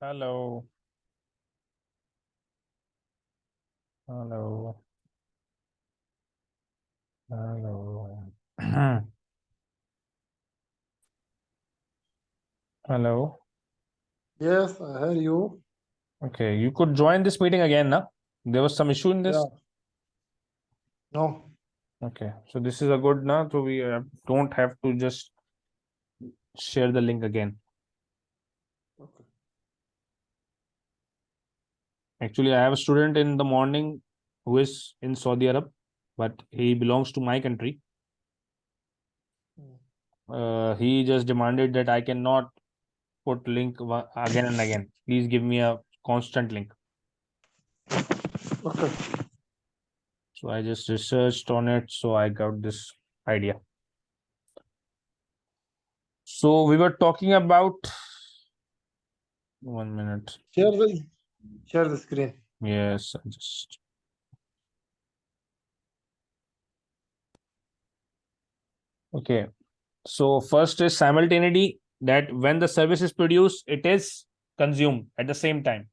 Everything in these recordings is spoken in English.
Hello. Hello. Hello. Hello. Yes, I hear you. Okay, you could join this meeting again, now. There was some issue in Yeah, this. no. Okay, so this is a good now. So we don't have to just share the link again. Okay. Actually, I have a student in the morning who is in Saudi Arab, but he belongs to my country. He just demanded that I cannot put link again and again. Please give me a constant link. Okay. So I just researched on it, so I got this idea. So we were talking about 1 minute. Share the screen. Yes, I just okay. So first is simultaneity, that when the service is produced, it is consumed at the same time.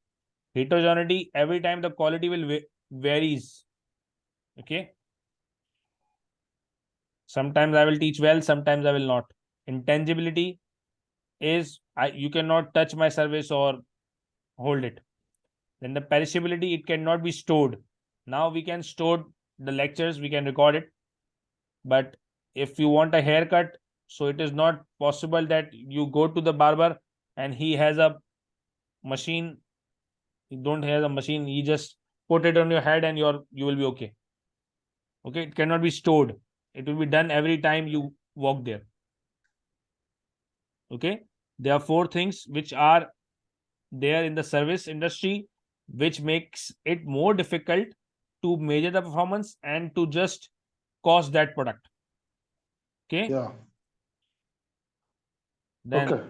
Heterogeneity, every time the quality will varies. Okay. Sometimes I will teach well, sometimes I will not. Intangibility is you cannot touch my service or hold it. Then the perishability, it cannot be stored. Now we can store the lectures, we can record it, but if you want a haircut, so it is not possible that you go to the barber and he has a machine. He don't have a machine, he just put it on your head and you will be okay. Okay, it cannot be stored. It will be done every time you walk there. Okay, there are four things which are there in the service industry, which makes it more difficult to measure the performance and to just cost that product. Okay. Yeah. Then Okay.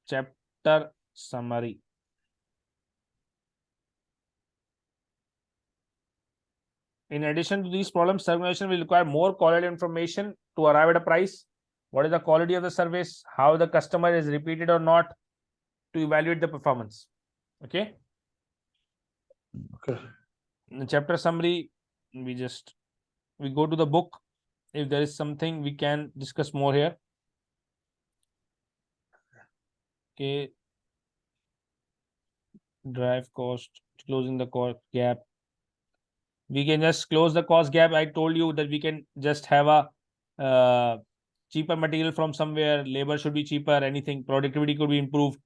chapter summary. In addition to these problems, segmentation will require more quality information to arrive at a price. What is the quality of the service? How the customer is repeated or not, to evaluate the performance. Okay. Okay. In the chapter summary, we go to the book. If there is something we can discuss more here. Okay. Drive cost, closing the cost gap. We can just close the cost gap. I told you that we can just have a cheaper material from somewhere. Labor should be cheaper. Anything, productivity could be improved.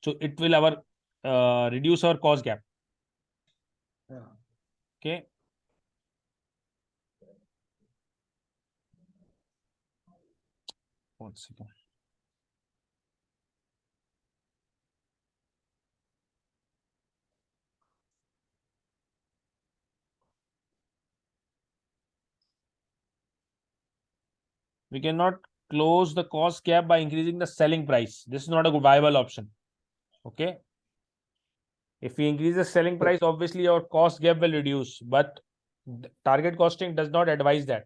So it will our reduce our cost gap. Yeah. Okay. One second. We cannot close the cost gap by increasing the selling price. This is not a good viable option. Okay. If we increase the selling price, obviously our cost gap will reduce, but target costing does not advise that.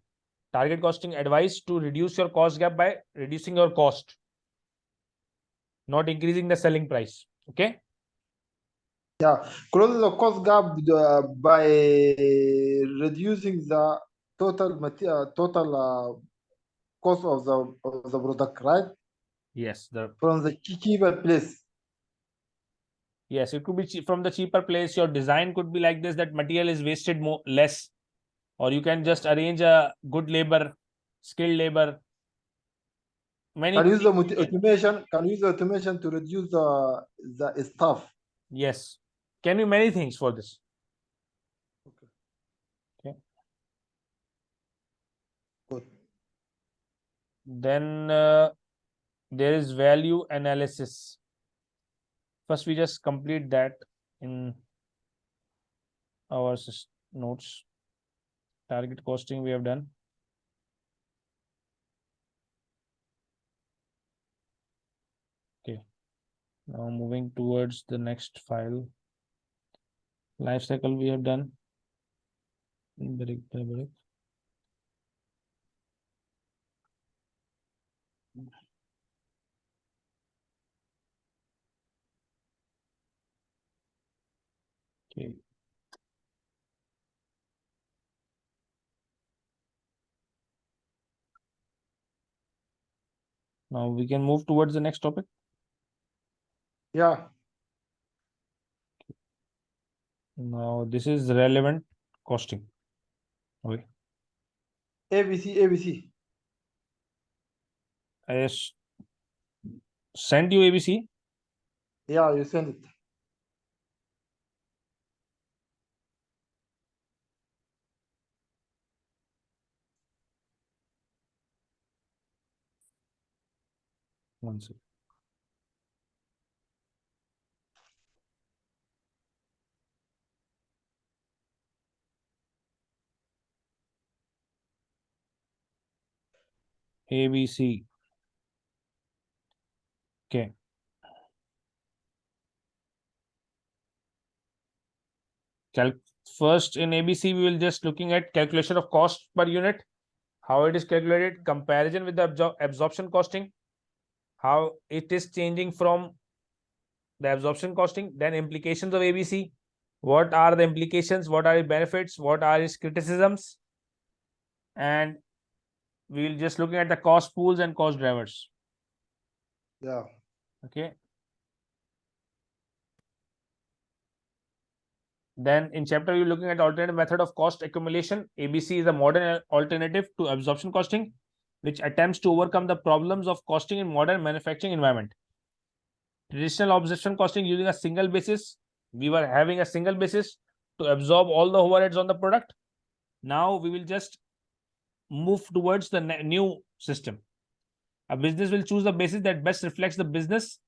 Target costing advice to reduce your cost gap by reducing your cost, not increasing the selling price. Okay. Yeah. Close the cost gap by reducing the total cost of the product, right? Yes. From the cheaper place. Yes, it could be from the cheaper place. Your design could be like this, that material is wasted more less, or you can just arrange a good labor, skilled labor. Many Can use the things you can. automation. Can use the automation to reduce the stuff. Yes, can be many things for this. Okay. Okay. Good. Then there is value analysis. First, we just complete that in our notes. Target costing we have done. Okay. Now moving towards the next file. Life cycle we have done. Break by break. Okay. Now we can move towards the next topic. Yeah. Now this is relevant costing. Okay. ABC, ABC. I sent you ABC. Yeah, you send it. One second. ABC. Okay. First in ABC, we will just looking at calculation of cost per unit, how it is calculated, comparison with the absorption costing, how it is changing from the absorption costing, then implications of ABC. What are the implications? What are the benefits? What are its criticisms? And we will just looking at the cost pools and cost drivers. Yeah. Okay. Then in chapter, you're looking at alternative method of cost accumulation. ABC is a modern alternative to absorption costing, which attempts to overcome the problems of costing in modern manufacturing environment. Traditional absorption costing using a single basis. We were having a single basis to absorb all the overheads on the product. Now we will just move towards the new system. A business will choose the basis that best reflects the business,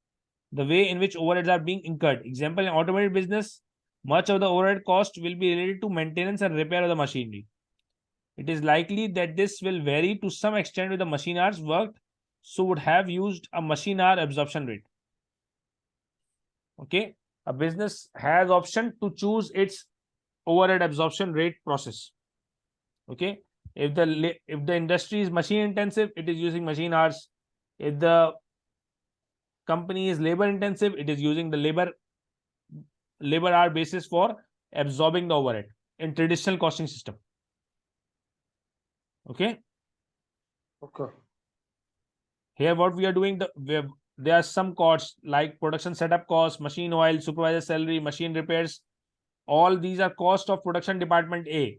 the way in which overheads are being incurred. Example, in automotive business, much of the overhead cost will be related to maintenance and repair of the machinery. It is likely that this will vary to some extent with the machine hours worked, so would have used a machine hour absorption rate. Okay, a business has option to choose its overhead absorption rate process. Okay, if the industry is machine intensive, it is using machine hours. If the company is labor intensive, it is using the labor hour basis for absorbing the overhead in traditional costing system. Okay, Okay. here what we are doing, there are some costs like production setup costs, machine oil, supervisor salary, machine repairs. All these are cost of production department A,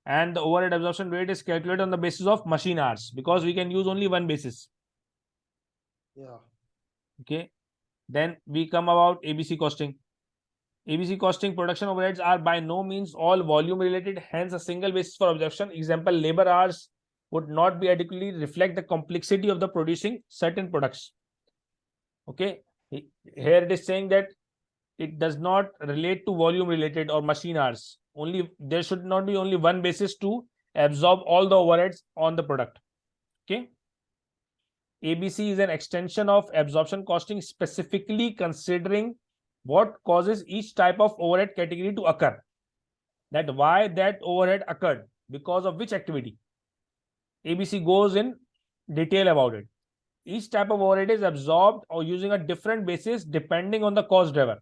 and the overhead absorption rate is calculated on the basis of machine hours, because we can use only one basis. Yeah. Okay, then we come about ABC costing. ABC costing, production overheads are by no means all volume related, hence a single basis for absorption. Example, labor hours would not be adequately reflect the complexity of the producing certain products. Okay, here it is saying that it does not relate to volume related or machine hours. Only there should not be only one basis to absorb all the overheads on the product. Okay, ABC is an extension of absorption costing, specifically considering what causes each type of overhead category to occur. That why that overhead occurred, because of which activity. ABC goes in detail about it. Each type of overhead is absorbed or using a different basis depending on the cost driver.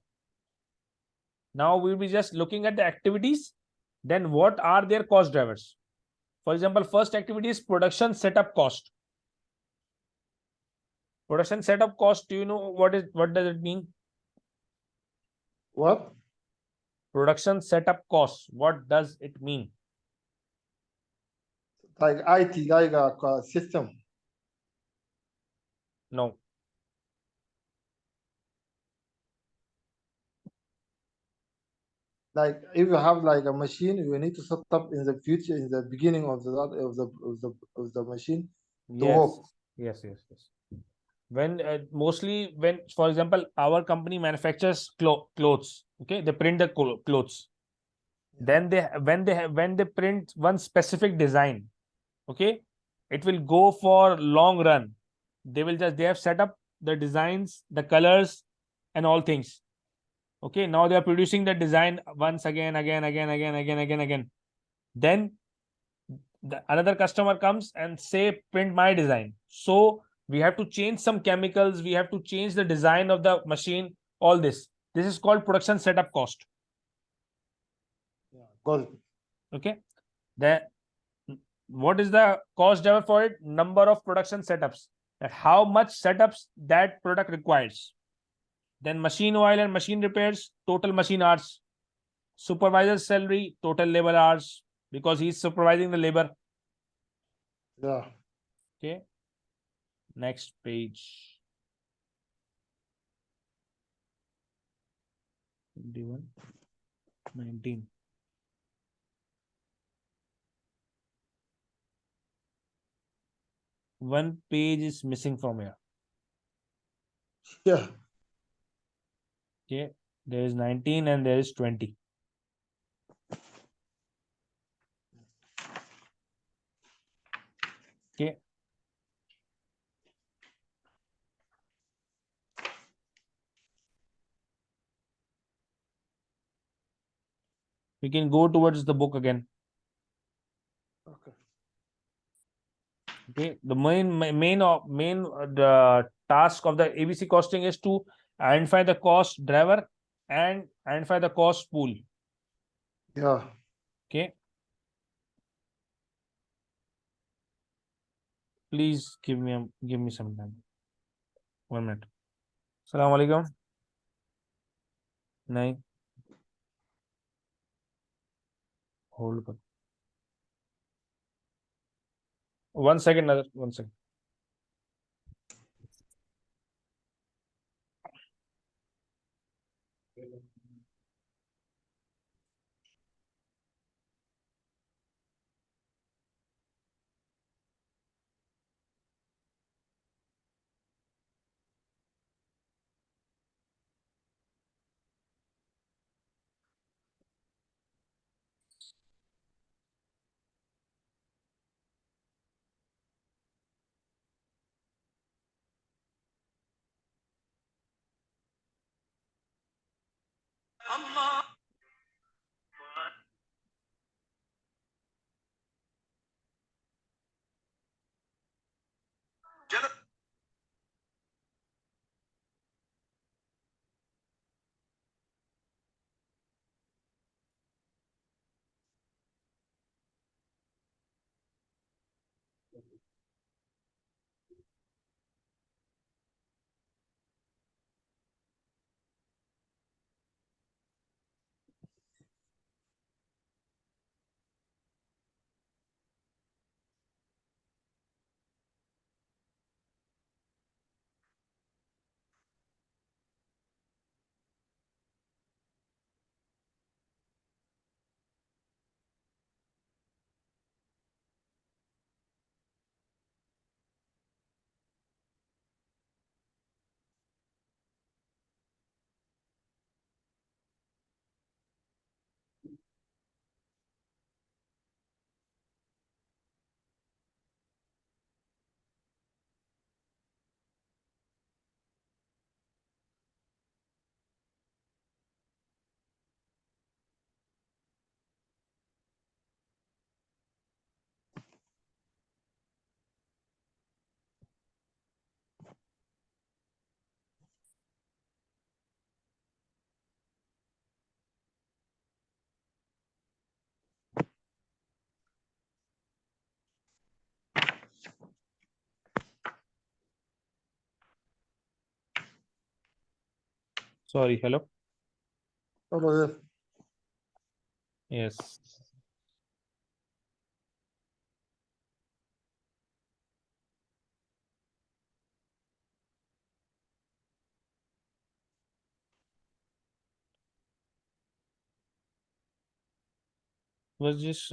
Now we'll be just looking at the activities. Then what are their cost drivers? For example, first activity is production setup cost. Production setup cost, do you know what does it mean? What? Production setup cost, what does it mean? Like IT, like a system. No. Like if you have like a machine, you need to set up in the future, in the beginning of the machine to work. Yes. Yes. When mostly when, for example, our company manufactures clothes. Okay, they print the clothes. Then when they print one specific design, okay, it will go for long run. They have set up the designs, the colors, and all things. Okay, now they are producing the design once again. Then another customer comes and say print my design, so we have to change some chemicals, we have to change the design of the machine. All this is called production setup cost. Yeah, got it. Okay. Then what is the cost driver for it? Number of production setups. That how much setups that product requires. Then machine oil and machine repairs, total machine hours. Supervisor's salary, total labor hours, because he's supervising the labor. Yeah. Okay. Next page. 21, 19. One page is missing from here. Yeah. Okay. There is 19 and there is 20. Okay. We can go towards the book again. Okay. Okay. The main the task of the ABC costing is to identify the cost driver and identify the cost pool. Yeah. Okay. Please give me some time. 1 minute. Assalamu alaikum. Nahin. Hold कर. 1 second, Nazar. 1 second. Sorry. Hello. What was it? Yes. Was just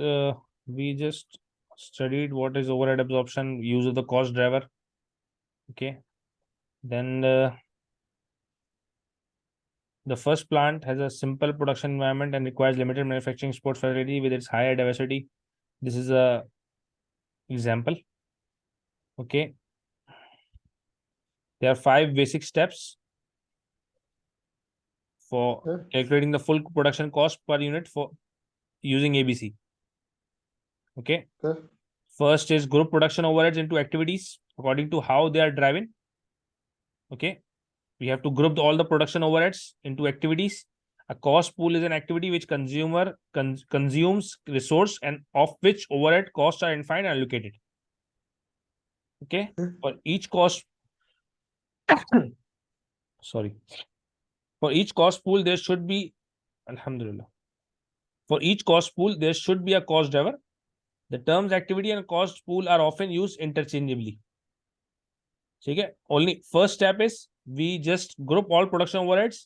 we just studied what is overhead absorption, use of the cost driver. Okay. Then the first plant has a simple production environment and requires limited manufacturing support facility with its higher diversity. This is a example. Okay. There are 5 basic steps for Okay. calculating the full production cost per unit for using ABC. Okay. Okay. First is group production overheads into activities according to how they are driving. Okay. We have to group all the production overheads into activities A cost pool is an activity which consumes resource and of which overhead costs are defined and allocated. Okay, for each cost, sorry, for each cost pool there should be, alhamdulillah, for each cost pool there should be a cost driver. The terms activity and cost pool are often used interchangeably. Okay, only first step is we just group all production overheads,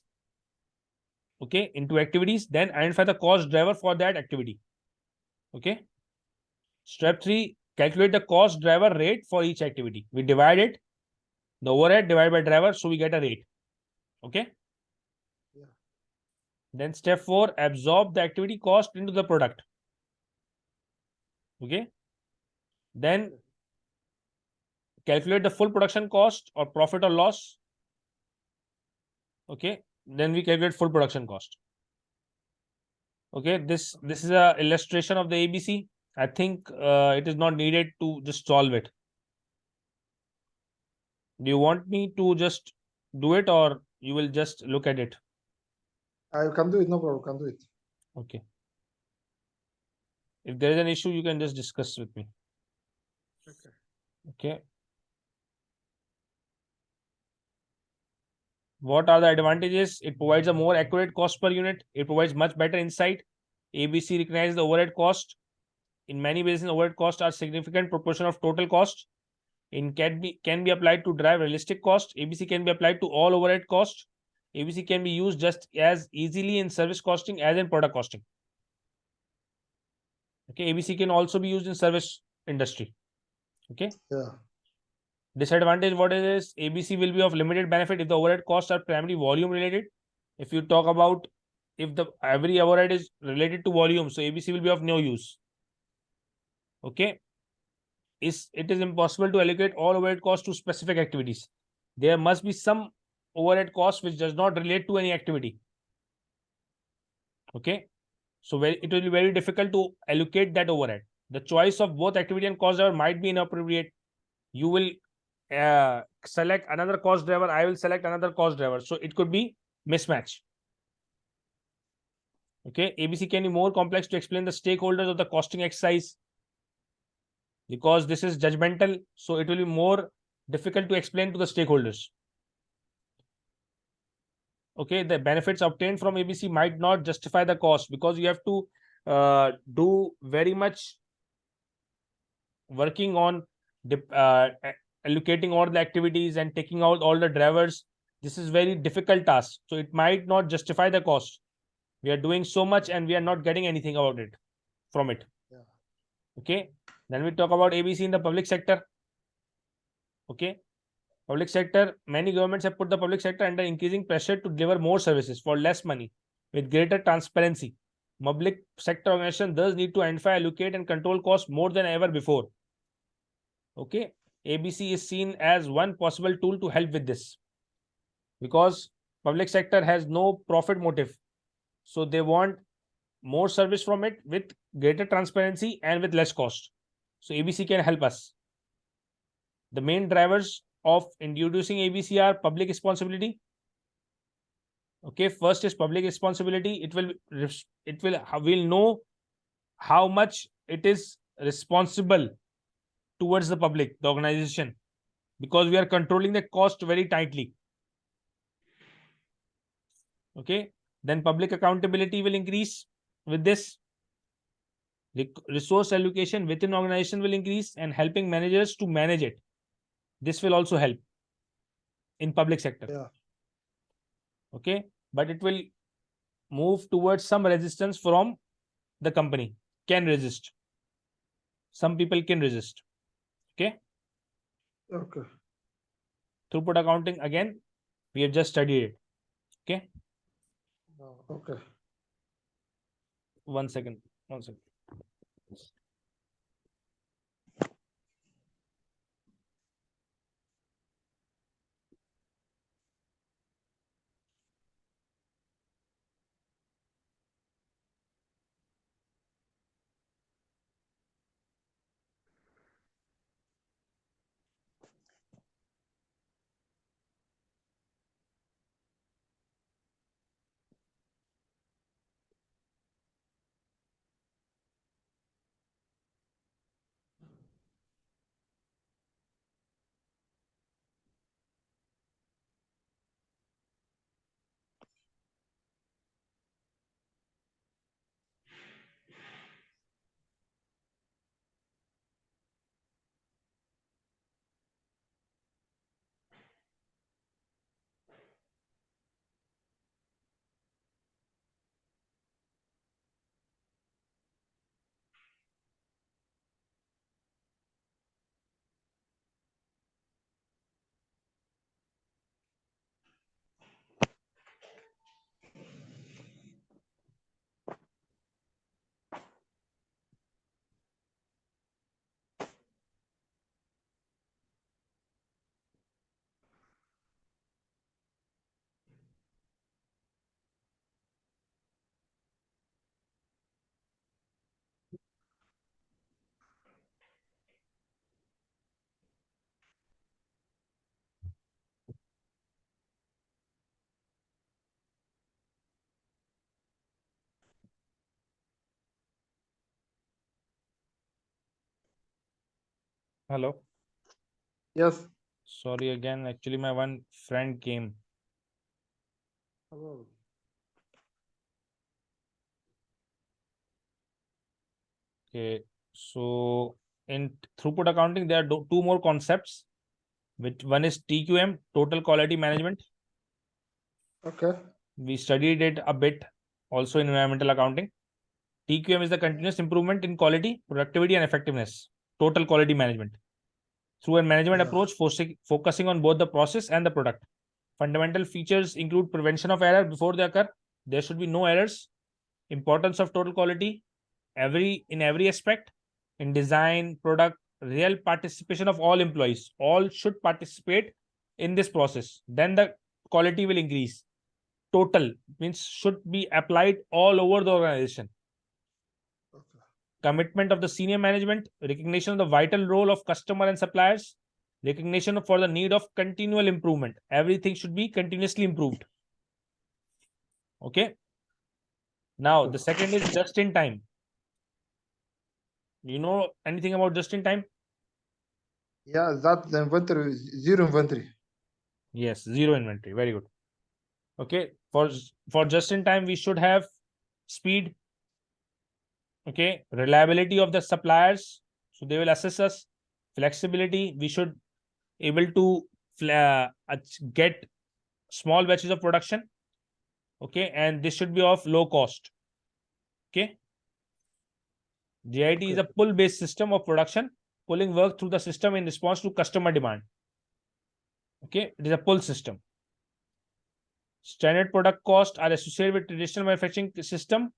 okay, into activities, then identify the cost driver for that activity. Okay, step 3, calculate the cost driver rate for each activity. We divide it, the overhead divided by driver, so we get a rate. Okay, Yeah. then step 4, absorb the activity cost into the product. Okay, then calculate the full production cost or profit or loss. Okay, then we calculate full production cost. Okay, this is a illustration of the ABC. I think it is not needed to just solve it. Do you want me to just do it, or you will just look at it? I can do it, no problem, can do it. Okay. If there is an issue, you can just discuss with me. Okay. Okay. What are the advantages? It provides a more accurate cost per unit. It provides much better insight. ABC recognizes the overhead cost. In many business, overhead costs are significant proportion of total cost. In can be applied to drive realistic cost. ABC can be applied to all overhead cost. ABC can be used just as easily in service costing as in product costing. Okay, ABC can also be used in service industry. Okay. Yeah. Disadvantage, what is ABC will be of limited benefit if the overhead costs are primarily volume related. If you talk about if the every overhead is related to volume, so ABC will be of no use. Okay, it is impossible to allocate all overhead costs to specific activities. There must be some overhead cost which does not relate to any activity. Okay, so it will be very difficult to allocate that overhead. The choice of both activity and cost driver might be inappropriate. You will select another cost driver, I will select another cost driver, so it could be mismatch. Okay, ABC can be more complex to explain the stakeholders of the costing exercise because this is judgmental, so it will be more difficult to explain to the stakeholders. Okay, the benefits obtained from ABC might not justify the cost because you have to do very much working on allocating all the activities and taking out all the drivers. This is very difficult task, so it might not justify the cost. We are doing so much and we are not getting anything about it from it. Yeah. Okay, then we talk about ABC in the public sector. Okay, public sector, many governments have put the public sector under increasing pressure to deliver more services for less money with greater transparency. Public sector organizations thus need to identify, allocate, and control costs more than ever before. Okay, ABC is seen as one possible tool to help with this because public sector has no profit motive, so they want more service from it with greater transparency and with less cost. So ABC can help us. The main drivers of introducing ABC are public responsibility. Okay, first is public responsibility. We'll know how much it is responsible towards the public, the organization, because we are controlling the cost very tightly. Okay, then public accountability will increase with this. Resource allocation within organization will increase and helping managers to manage it. This will also help in public sector. Yeah. Okay, but it will move towards some resistance from the company, can resist. Some people can resist. Okay, Okay. throughput accounting, again, we have just studied it. Okay, Okay. one second. Hello. Yes. Sorry again. Actually, my one friend came. Hello. Okay. So in throughput accounting, there are two more concepts. Which one is TQM, total quality management. Okay. We studied it a bit also in environmental accounting. TQM is the continuous improvement in quality, productivity, and effectiveness. Total quality management. Through a management Yeah. approach focusing on both the process and the product. Fundamental features include prevention of error before they occur. There should be no errors. Importance of total quality in every aspect, in design, product, real participation of all employees. All should participate in this process. Then the quality will increase. Total means should be applied all over the organization. Okay. Commitment of the senior management, recognition of the vital role of customer and suppliers, recognition for the need of continual improvement. Everything should be continuously improved. Okay. Now the second is just in time. You know anything about just in time? Yeah, that the inventory, zero inventory. Yes, zero inventory. Very good. Okay. For just in time, we should have speed. Okay. Reliability of the suppliers. So they will assess us. Flexibility. We should able to get small batches of production. Okay. And this should be of low cost. Okay. GIT is Okay. a pull based system of production, pulling work through the system in response to customer demand. Okay. It is a pull system. Standard product costs are associated with traditional manufacturing system,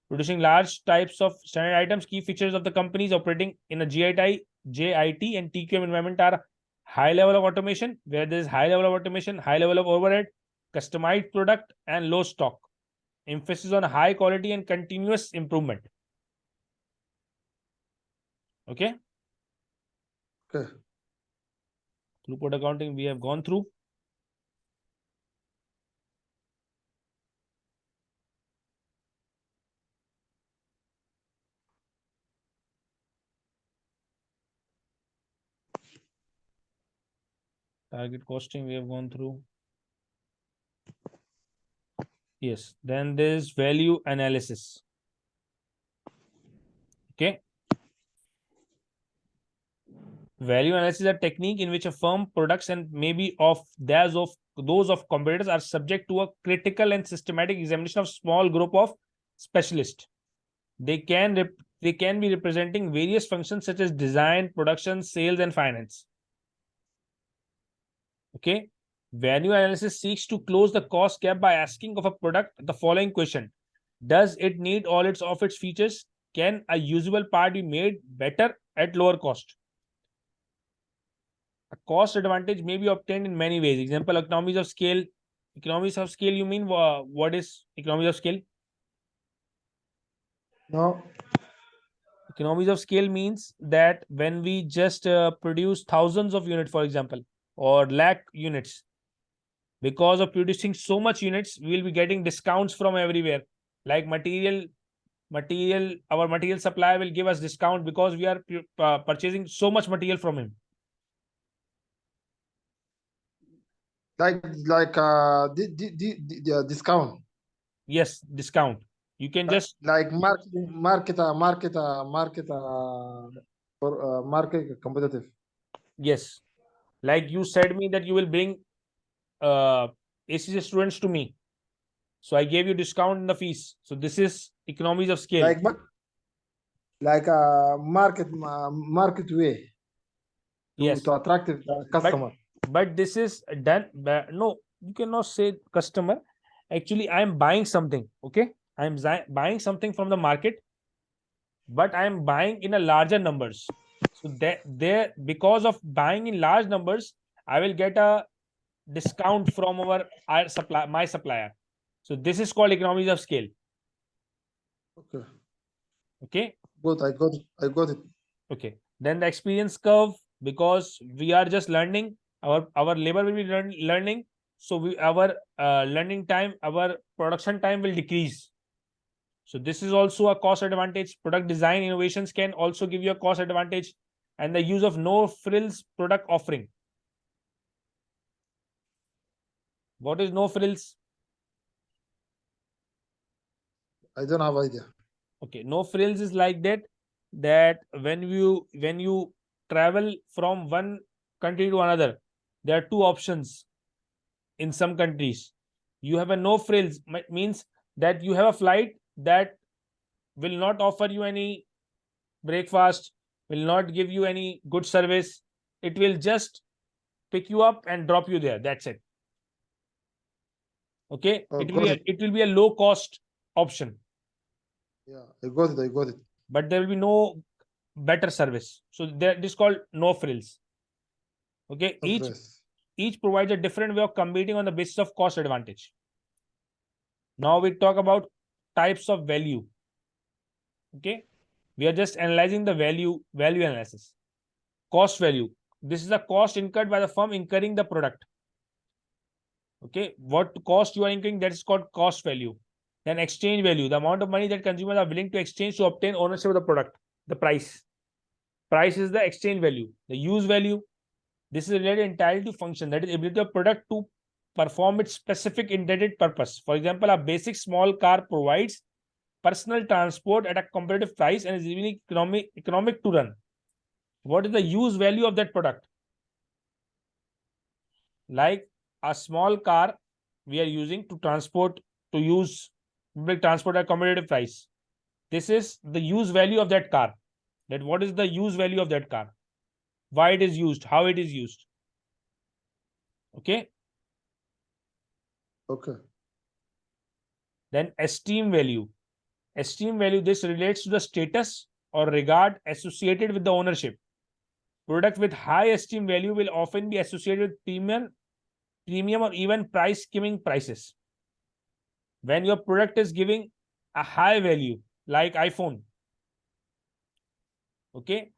producing large types of standard items. Key features of the companies operating in a JIT and TQM environment are high level of automation, where there is high level of automation, high level of overhead, customized product, and low stock. Emphasis on high quality and continuous improvement. Okay. Okay. Throughput accounting we have gone through. Target costing we have gone through. Yes. Then there's value analysis. Okay. Value analysis is a technique in which a firm products and maybe of those of competitors are subject to a critical and systematic examination of small group of specialists. They can they can be representing various functions such as design, production, sales, and finance. Okay. Value analysis seeks to close the cost gap by asking of a product the following question: does it need all of its features? Can a usable part be made better at lower cost? A cost advantage may be obtained in many ways. Example, economies of scale. Economies of scale, you mean what is economies of scale? No. Economies of scale means that when we just produce thousands of units, for example, or lakh units, because of producing so much units, we will be getting discounts from everywhere. Like our material supplier will give us discount because we are purchasing so much material from him. The discount. Yes, discount. You can just Like market competitive. yes, like you said me that you will bring ACCA students to me. So I gave you discount in the fees. So this is economies of scale. Like a market way Yes. to attract the customer. But this is done. No, you cannot say customer. Actually, I am buying something. Okay. I am buying something from the market, but I am buying in a larger numbers. So that there, because of buying in large numbers, I will get a discount from my supplier. So this is called economies of scale. Okay. Okay. Good. I got it. Okay. Then the experience curve, because we are just learning, our labor will be learning. So our learning time, our production time will decrease. So this is also a cost advantage. Product design innovations can also give you a cost advantage. and the use of no frills product offering. What is no frills? I don't have idea. Okay, no frills is like that when you travel from one country to another, there are two options in some countries. You have a no frills, means that you have a flight that will not offer you any breakfast, will not give you any good service. It will just pick you up and drop you there. That's it. Okay, Oh, got it. it will be a low cost option, Yeah, I got it. I got it. but there will be no better service. So that is called no frills. Okay, No stress. each provides a different way of competing on the basis of cost advantage. Now we talk about types of value. Okay, we are just analyzing the value analysis. Cost value. This is the cost incurred by the firm incurring the product. Okay, what cost you are incurring, that is called cost value. Then exchange value, the amount of money that consumers are willing to exchange to obtain ownership of the product. The price is the exchange value. The use value, this is related entirely to function, that is ability of product to perform its specific intended purpose. For example, a basic small car provides personal transport at a competitive price and is really economic to run. What is the use value of that product? Like a small car we are using to use public transport at competitive price. This is the use value of that car. That what is the use value of that car? Why it is used? How it is used? Okay. Okay. Then esteem value. Esteem value, this relates to the status or regard associated with the ownership. Product with high esteem value will often be associated with premium or even price skimming prices. When your product is giving a high value, like iPhone, okay,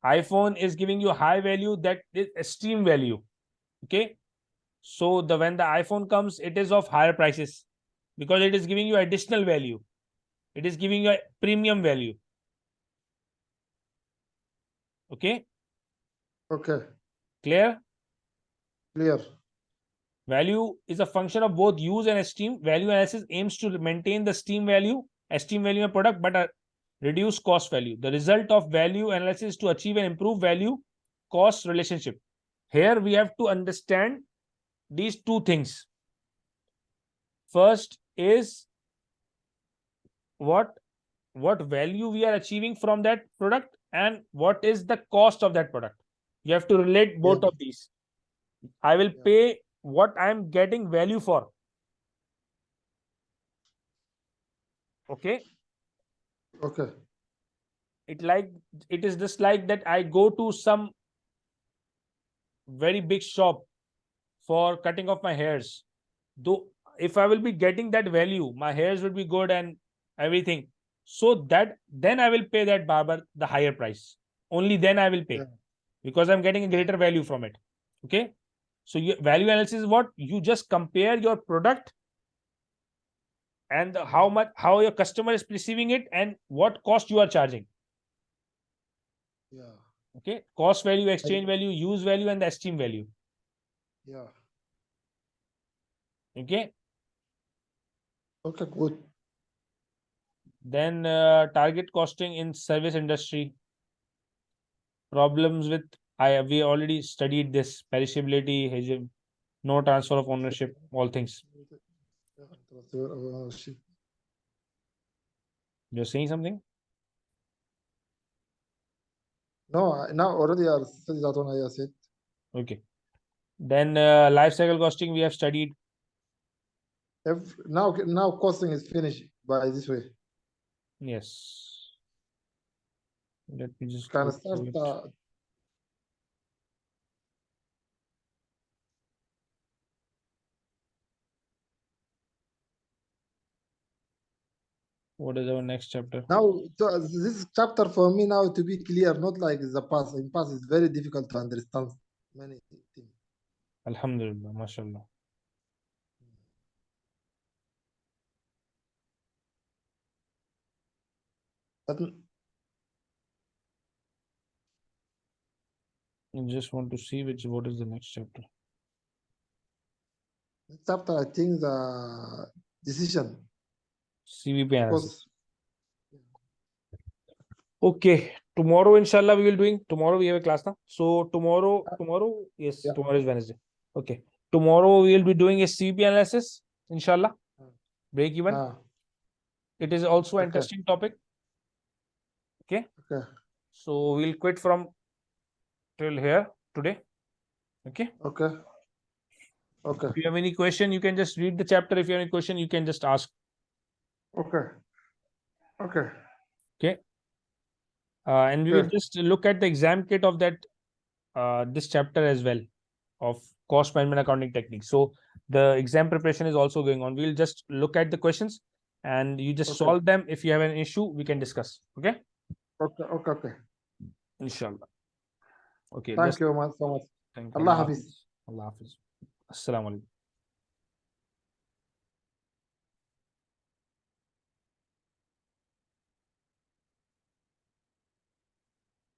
iPhone is giving you high value, that is esteem value. Okay, so when the iPhone comes, it is of higher prices because it is giving you additional value, it is giving you a premium value. Okay, Okay. clear? Clear. Value is a function of both use and esteem. Value analysis aims to maintain the esteem value of product, but reduce cost value. The result of value analysis is to achieve and improve value cost relationship. Here we have to understand these two things. First is what value we are achieving from that product and what is the cost of that product. You have to relate Yeah. both of these. I will Yeah. pay what I am getting value for. Okay, Okay. it is just like that I go to some very big shop for cutting off my hairs. Though if I will be getting that value, my hairs will be good and everything. So that then I will pay that barber the higher price. Only then I will Yeah. pay because I'm getting a greater value from it. Okay. So value analysis is what you just compare your product and how your customer is perceiving it and what cost you are charging. Yeah. Okay. Cost value, I, exchange value, use value, and the esteem value. yeah. Okay. Okay. Good. Then target costing in service industry. Problems with we already studied this perishability, no transfer of ownership, all things. Yeah, transfer of ownership. You're saying something? No, now already I studied that one. I said. Okay. Then life cycle costing we have studied. Now costing is finished by this way. Yes. Let me just Can go start. through it. What is our next chapter? Now, so this chapter for me now to be clear, not like the past. In past, it's very difficult to understand many things. Alhamdulillah, mashallah. But I just want to see what is the next chapter. Chapter, I think the decision. CVP analysis. Because Okay, tomorrow, inshallah, we will doing. Tomorrow we have a class now. So tomorrow, yes, yeah. tomorrow is Wednesday. Okay, tomorrow we will be doing a CVP analysis, inshallah. Break even. It is also an Okay. interesting topic. Okay. Okay. So we'll quit from till here today. Okay. Okay. Okay. If you have any question, you can just read the chapter. If you have any question, you can just ask. Okay. Okay. Okay. And we will Okay. just look at the exam kit of that this chapter as well of cost management accounting techniques. So the exam preparation is also going on. We'll just look at the questions and you just Okay. solve them. If you have an issue, we can discuss. Okay. Okay. Okay. Okay. Inshallah. Okay. Thank you so much. Thank you. Allah Allah Hafiz. Hafiz. Allah Hafiz. Assalamu alaikum.